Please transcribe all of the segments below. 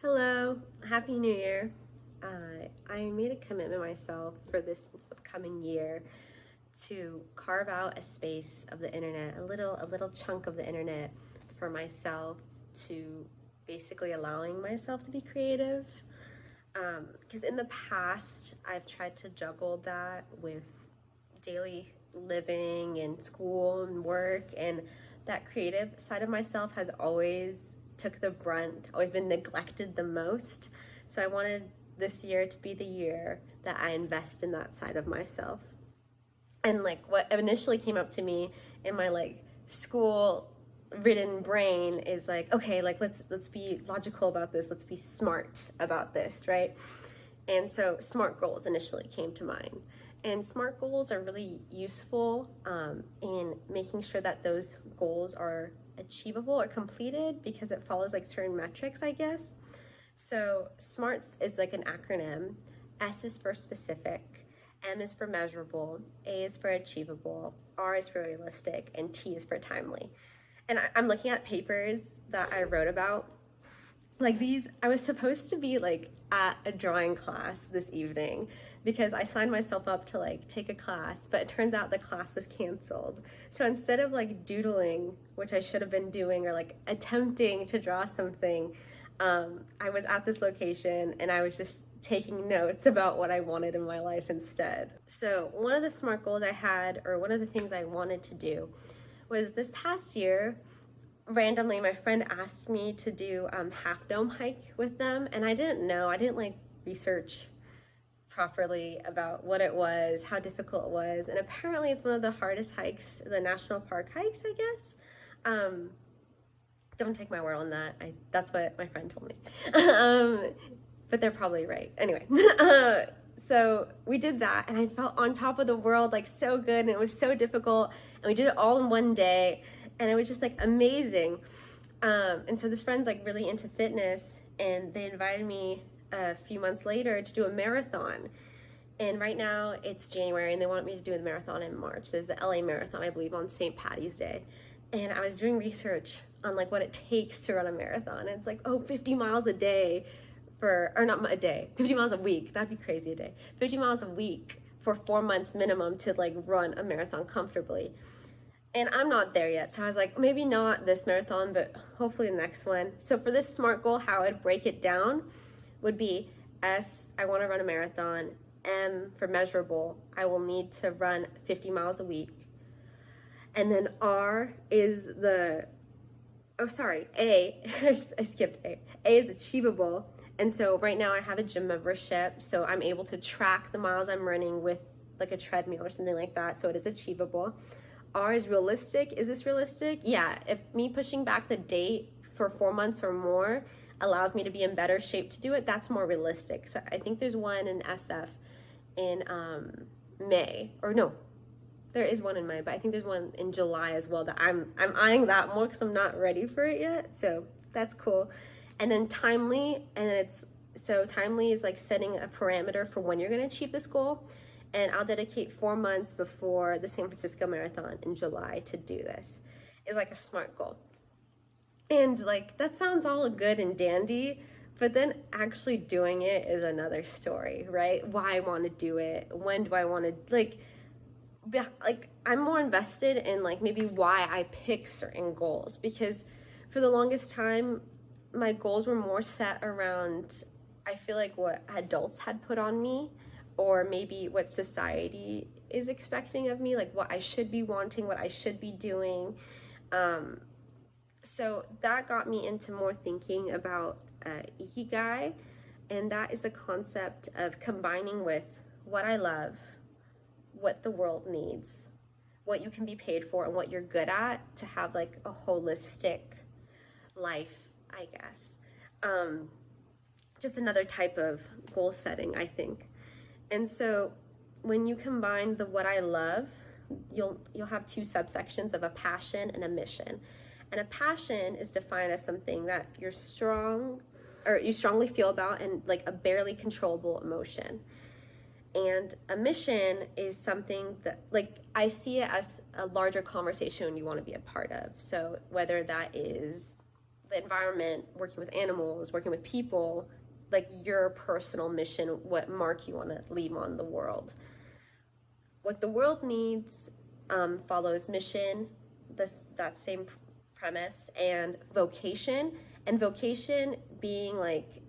Hello, Happy New Year. I made a commitment myself for this upcoming year to carve out a space of the internet, a little chunk of the internet for myself to basically allowing myself to be creative. Because in the past, I've tried to juggle that with daily living and school and work, and that creative side of myself has always took the brunt, always been neglected the most. So I wanted this year to be the year that I invest in that side of myself. And like what initially came up to me in my like school ridden brain is like, okay, like let's be logical about this, let's be smart about this, right? And so SMART goals initially came to mind. And SMART goals are really useful in making sure that those goals are achievable or completed because it follows like certain metrics, I guess. So SMARTs is like an acronym. S is for specific, M is for measurable, A is for achievable, R is for realistic, and T is for timely. And I'm looking at papers that I wrote about like these. I was supposed to be like at a drawing class this evening because I signed myself up to like take a class, but it turns out the class was canceled. So instead of like doodling, which I should have been doing, or like attempting to draw something, I was at this location and I was just taking notes about what I wanted in my life instead. So one of the SMART goals I had, or one of the things I wanted to do, was this past year randomly my friend asked me to do Half Dome hike with them, and I didn't like research properly about what it was, how difficult it was, and apparently it's one of the hardest hikes, the national park hikes, I guess. Don't take my word on that. That's what my friend told me. But they're probably right. Anyway, so we did that and I felt on top of the world, like so good, and it was so difficult, and we did it all in one day, and it was just like amazing. And so this friend's like really into fitness, and they invited me a few months later to do a marathon. And right now it's January and they want me to do the marathon in March. There's the LA Marathon, I believe, on St. Patty's Day. And I was doing research on like what it takes to run a marathon. And it's like, 50 miles a day or not a day, 50 miles a week. That'd be crazy a day. 50 miles a week for 4 months minimum to like run a marathon comfortably. And I'm not there yet. So I was like, maybe not this marathon, but hopefully the next one. So for this SMART goal, how I'd break it down would be S, I want to run a marathon. M for measurable, I will need to run 50 miles a week. And then R is A, I skipped A. A is achievable. And so right now I have a gym membership, so I'm able to track the miles I'm running with like a treadmill or something like that, so it is achievable. R is realistic. Is this realistic? Yeah, if me pushing back the date for 4 months or more allows me to be in better shape to do it, that's more realistic. So I think there's one in SF in May, or no, there is one in May, but I think there's one in July as well that I'm eyeing that more because I'm not ready for it yet. So that's cool. And then timely, timely is like setting a parameter for when you're going to achieve this goal. And I'll dedicate 4 months before the San Francisco Marathon in July to do this. It's like a SMART goal. And like, that sounds all good and dandy, but then actually doing it is another story, right? Why I want to do it, when do I want to, like I'm more invested in like maybe why I pick certain goals, because for the longest time, my goals were more set around, I feel like what adults had put on me, or maybe what society is expecting of me, like what I should be wanting, what I should be doing. So that got me into more thinking about ikigai, and that is a concept of combining with what I love, what the world needs, what you can be paid for, and what you're good at to have like a holistic life, I guess. Just another type of goal setting, I think. And so when you combine the what I love, you'll have two subsections of a passion and a mission. And a passion is defined as something that you strongly feel about, and like a barely controllable emotion. And a mission is something that, like, I see it as a larger conversation you want to be a part of. So whether that is the environment, working with animals, working with people, like your personal mission, what mark you want to leave on the world. What the world needs follows mission, that same premise, and vocation. And vocation being like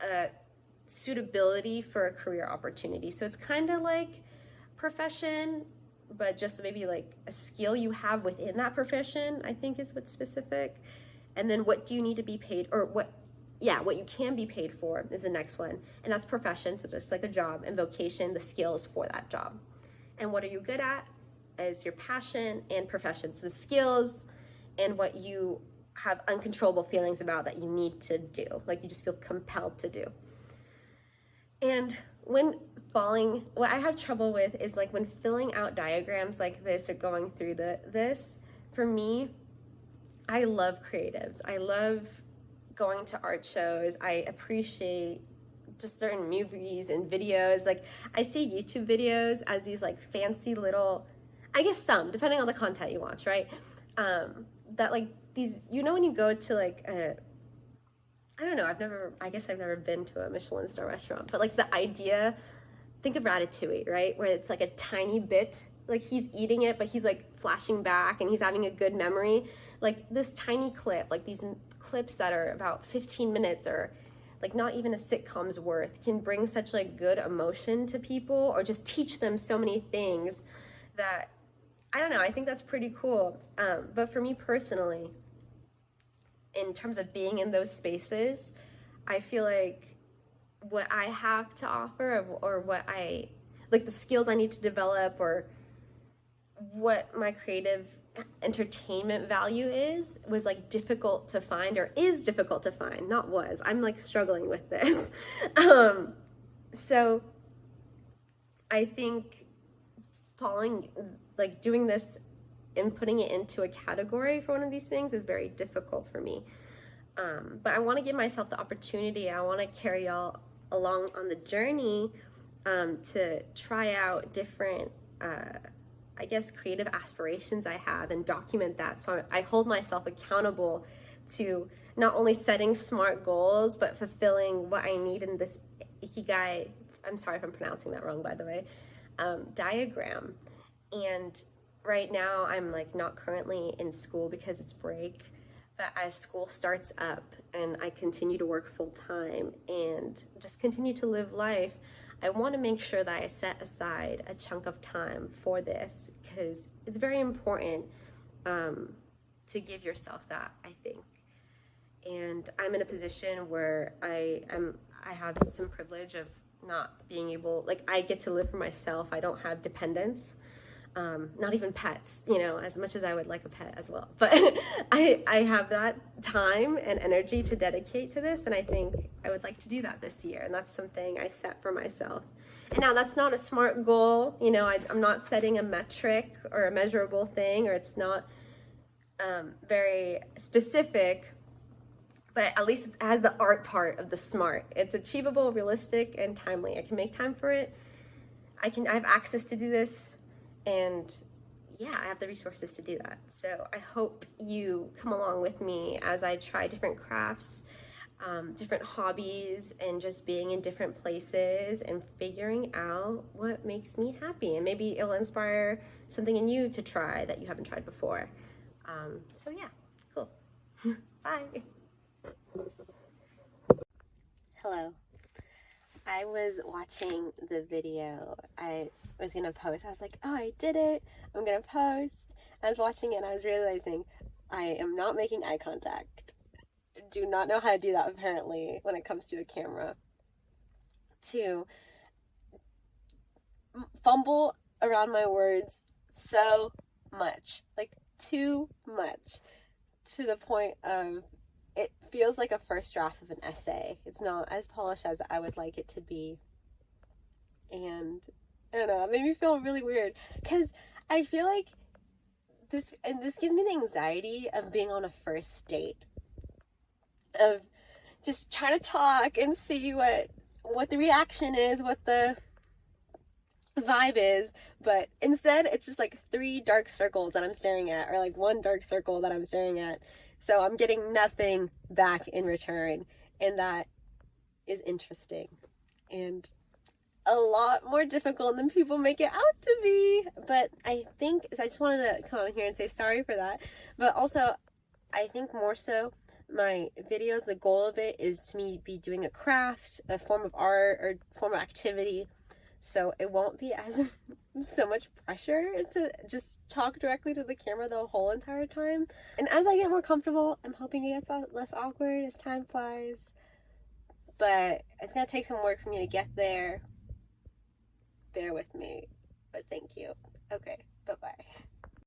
a suitability for a career opportunity. So it's kind of like profession, but just maybe like a skill you have within that profession, I think is what's specific. And then what do you need to be paid, or what you can be paid for is the next one. And that's profession, so just like a job, and vocation, the skills for that job. And what are you good at is your passion and profession. So the skills and what you have uncontrollable feelings about that you need to do, like you just feel compelled to do. And when what I have trouble with is like when filling out diagrams like this or going through this, for me, I love creatives. I love going to art shows. I appreciate just certain movies and videos. Like I see YouTube videos as these like fancy little, I guess some, depending on the content you watch, right? That like these, when you go to like I don't know, I guess I've never been to a Michelin star restaurant, but like the idea, think of Ratatouille, right? Where it's like a tiny bit, like he's eating it, but he's like flashing back and he's having a good memory. Like this tiny clip, like these clips that are about 15 minutes or like not even a sitcom's worth, can bring such like good emotion to people or just teach them so many things that, I don't know, I think that's pretty cool. But for me personally, in terms of being in those spaces, I feel like what I have to offer or what I, like the skills I need to develop or what my creative entertainment value was like difficult to find, or is difficult to find, not was. I'm like struggling with this. So I think doing this and putting it into a category for one of these things is very difficult for me. But I want to give myself the opportunity. I want to carry y'all along on the journey to try out different, I guess, creative aspirations I have and document that. So I hold myself accountable to not only setting smart goals, but fulfilling what I need in this ikigai, I'm sorry if I'm pronouncing that wrong, by the way, diagram. And right now I'm like not currently in school because it's break, but as school starts up and I continue to work full time and just continue to live life, I want to make sure that I set aside a chunk of time for this, because it's very important to give yourself that, I think. And I'm in a position where I have some privilege of not being able, like I get to live for myself. I don't have dependents. Not even pets, as much as I would like a pet as well. But I have that time and energy to dedicate to this, and I think I would like to do that this year, and that's something I set for myself. And now that's not a SMART goal, I'm not setting a metric or a measurable thing, or it's not very specific, but at least it has the art part of the SMART. It's achievable, realistic, and timely. I can make time for it. I have access to do this. And yeah, I have the resources to do that. So I hope you come along with me as I try different crafts, different hobbies, and just being in different places and figuring out what makes me happy. And maybe it'll inspire something in you to try that you haven't tried before. So yeah, cool. Bye. Hello. I was watching the video I was going to post. I was like, oh, I did it. I'm going to post. I was watching it and I was realizing I am not making eye contact. Do not know how to do that, apparently, when it comes to a camera. To fumble around my words so much. Like, too much. To the point of it feels like a first draft of an essay. It's not as polished as I would like it to be. And I don't know, that made me feel really weird. Because I feel like this gives me the anxiety of being on a first date. Of just trying to talk and see what the reaction is, what the vibe is. But instead, it's just like 3 dark circles that I'm staring at, or like 1 dark circle that I'm staring at. So I'm getting nothing back in return, and that is interesting and a lot more difficult than people make it out to be. But I think, so I just wanted to come on here and say sorry for that. But also, I think more so, my videos, the goal of it is to me be doing a craft, a form of art, or form of activity. So it won't be as so much pressure to just talk directly to the camera the whole entire time. And as I get more comfortable, I'm hoping it gets less awkward as time flies. But it's going to take some work for me to get there. Bear with me. But thank you. Okay, bye-bye.